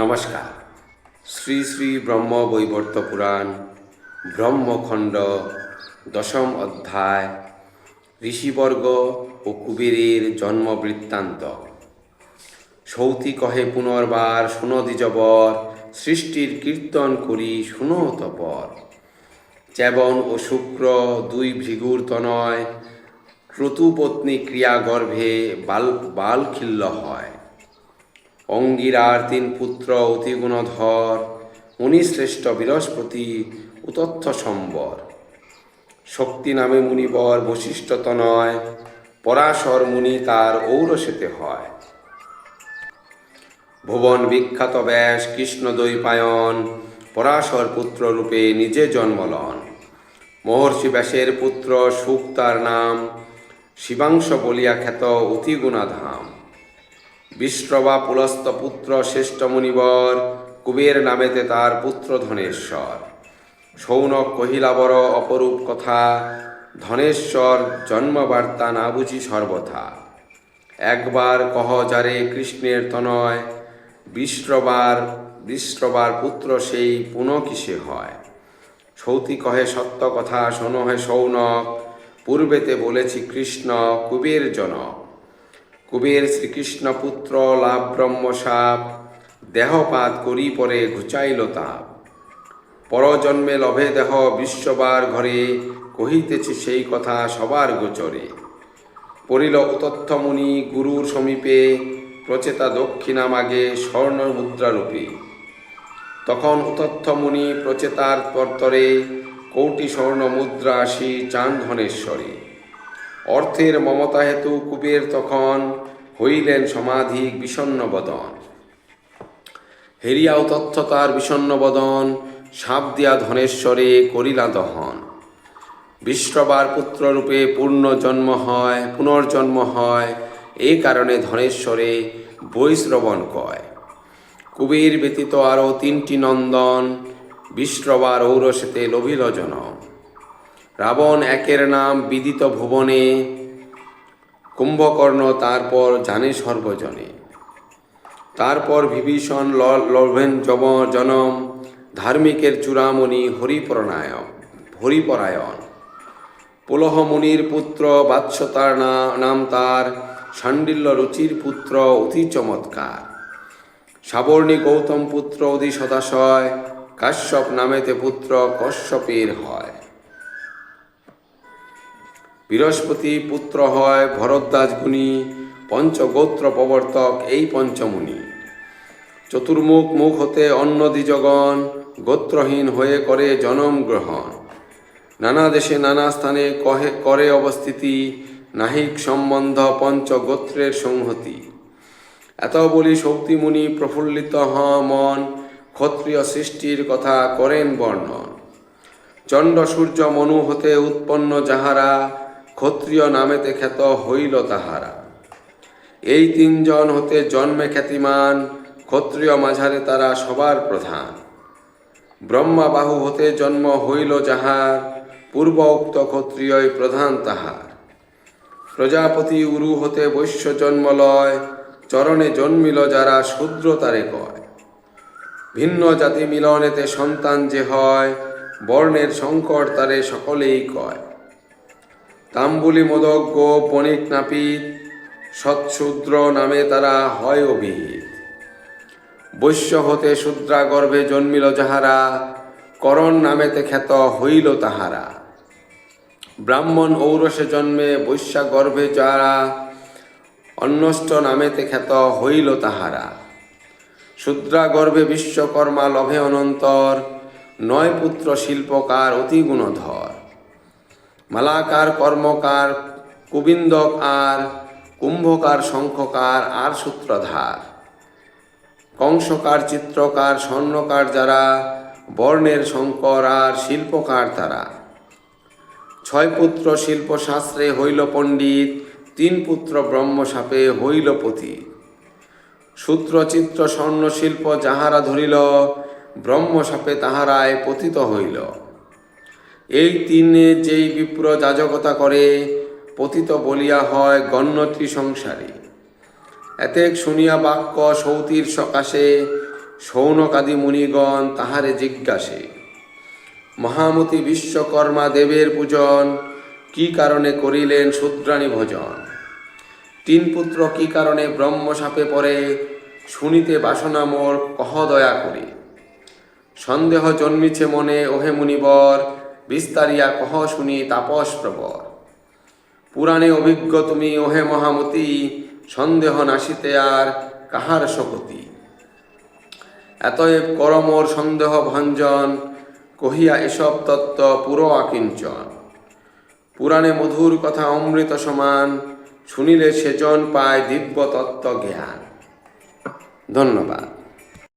নমস্কার। শ্রী শ্রী ব্রহ্মবৈবর্ত পুরাণ ব্রহ্মখণ্ড দশম অধ্যায় ঋষিবর্গ ও কুবেরের জন্ম বৃত্তান্ত। সৌতি কহে পুনর্বার শুনো দ্বিজবর, সৃষ্টির কীর্তন করি শুনো তপর। চ্যবন ও শুক্র দুই ভৃগুর তনয়, ক্রতুপত্নী ক্রিয়া গর্ভে বালখিল্য হয়। অঙ্গিরার তিন পুত্র অতি গুণধর, মুনিশ্রেষ্ঠ বৃহস্পতি উতথ্য সম্বর। শক্তি নামে মুনিবর বশিষ্ঠ তনয়, পরাশর মুনি তার ঔরসেতে হয়। ভুবন বিখ্যাত ব্যাস কৃষ্ণ দ্বৈপায়ন, পরাশর পুত্র রূপে নিজে জন্মলন। মহর্ষি ব্যাসের পুত্র সুক তার নাম, শিবাংশ বলিয়া খ্যাত অতি গুণাধাম। বিশ্রবা পুলস্ত পুত্র শ্রেষ্ঠ মুনিবর, কুবের নামেতে তার পুত্র ধনেশ্বর। সৌনক কহিলা বড় অপরূপ কথা, ধনেশ্বর জন্মবার্তা না বুঝি সর্বথা। একবার কহ যারে কৃষ্ণের তনয়, বিশ্রবার পুত্র সেই পুনঃ কিসে হয়। সৌতি কহে সত্য কথা শোনো হে সৌনক, পূর্বেতে বলেছি কৃষ্ণ কুবের জনক। কুবের শ্রীকৃষ্ণ পুত্র লাভ ব্রহ্মসাপ, দেহপাত করি পরে ঘুচাইল তাপ। পরজন্মে লভে দেহ বিশ্ববার ঘরে, কহিতেছি সেই কথা সবার গোচরে। পড়িল উতথ্য মুনি গুরুর সমীপে, প্রচেতা দক্ষিণা মাগে স্বর্ণ মুদ্রারূপে। তখন উতথ্য মুনি প্রচেতার পরতরে, কৌটি স্বর্ণ মুদ্রা আসি চান ধনেশ্বরে। অর্থের মমতা হেতু কুবের তখন, হইলেন সমাধিক বিষণ্ণ বদন। হেরিয়া উতথ্য তার বিষণ্ণ বদন, সাপ দিয়া ধনেশ্বরে করিলা দহন। বিশ্রবার পুত্ররূপে পুনর্জন্ম হয়, এ কারণে ধনেশ্বরে বৈশ্রবণ কয়। কুবের ব্যতীত আরও তিনটি নন্দন, বিশ্রবার ঔরসেতে লভিল জনম। রাবণ একের নাম বিদিত ভুবনে, কুম্ভকর্ণ তারপর জানে সর্বজনে। তারপর বিভীষণ লভেন জনম, ধার্মিকের চূড়ামণি হরিপরায়ণ। পুলহ মুনির পুত্র বাৎস তার নাম তার, শাণ্ডিল্য রুচির পুত্র অতি চমৎকার। সাবর্ণী গৌতম পুত্র অধি সদাশয়, কাশ্যপ নামেতে পুত্র কশ্যপের হয়। বৃহস্পতি পুত্র হয় ভরদ্বাজ গুণী, পঞ্চগোত্র প্রবর্তক এই পঞ্চমুনি। চতুর্মুখ মুখ হতে অন্য দ্বিজগণ, গোত্রহীন হয়ে করে জনম গ্রহণ। নানা দেশে নানা স্থানে করে অবস্থিতি, নাহিক সম্বন্ধ পঞ্চগোত্রের সংহতি। এত বলি শক্তিমুনি প্রফুল্লিত মন, ক্ষত্রিয় সৃষ্টির কথা করেন বর্ণন। চণ্ড সূর্য মনু হতে উৎপন্ন যাহারা, ক্ষত্রিয় নামেতে খ্যাত হইল তাহারা। এই তিনজন হতে জন্মে খ্যাতিমান, ক্ষত্রিয় মাঝারে তারা সবার প্রধান। ব্রহ্মা বাহু হতে জন্ম হইল যাহার, পূর্ব উক্ত ক্ষত্রিয়ই প্রধান তাহার। প্রজাপতি উরু হতে বৈশ্য জন্মলয়, চরণে জন্মিল যারা শূদ্র তারে কয়। ভিন্ন জাতি মিলনেতে সন্তান যে হয়, বর্ণের সংকট তারে সকলেই কয়। তাম্বুলি মোদক গো বণিক নাপিত, সৎশূদ্র নামে তারা হয় অভিহিত। বৈশ্য হতে শূদ্রা গর্ভে জন্মিল যাহারা, করণ নামেতে খ্যাত হইল তাহারা। ব্রাহ্মণ ঔরসে জন্মে বৈশ্যা গর্ভে যারা, অন্নষ্ট নামেতে খ্যাত হইল তাহারা। শূদ্রা গর্ভে বিশ্বকর্মা লভে অনন্তর, 9 পুত্র শিল্পকার অতি গুণধর। মালাকার কর্মকার কুবিন্দক আর, কুম্ভকার শঙ্খকার আর সূত্রধার। কংসকার চিত্রকার স্বর্ণকার যারা, বর্ণের শঙ্কর আর শিল্পকার তারা। 6 পুত্র শিল্পশাস্ত্রে হইল পণ্ডিত, 3 পুত্র ব্রহ্মশাপে হইল পতিত। সূত্রচিত্র স্বর্ণশিল্প যাহারা ধরিল, ব্রহ্মশাপে তাহারায় পতিত হইল। এই তিনে যেই বিপ্র যাজকতা করে, পতিত বলিয়া হয় গণ্য ত্রিসংসারী। এতেক শুনিয়া বাক্য সৌতির সকাশে, শৌনকাদি মুনিগণ তাহারে জিজ্ঞাসে, মহামতি বিশ্বকর্মা দেবের পূজন, কি কারণে করিলেন শূদ্রাণী ভোজন? তিন পুত্র কি কারণে ব্রহ্মশাপে পড়ে, শুনিতে বাসনা মোর কহ দয়া করে। সন্দেহ জন্মিছে মনে ওহে মুনিবর, বিস্তারিয়া কহ শুনি তাপস প্রবর। পুরাণে অভিজ্ঞ তুমি ওহে মহামতি, সন্দেহ নাশিতে আর কাহার শপতি। এতএব কর মোর সন্দেহ ভঞ্জন, কহিয়া এসব তত্ত্ব পুর আকিঞ্চন। পুরাণে মধুর কথা অমৃত সমান, শুনিলে সেজন পায় দিব্য তত্ত্ব জ্ঞান। ধন্যবাদ।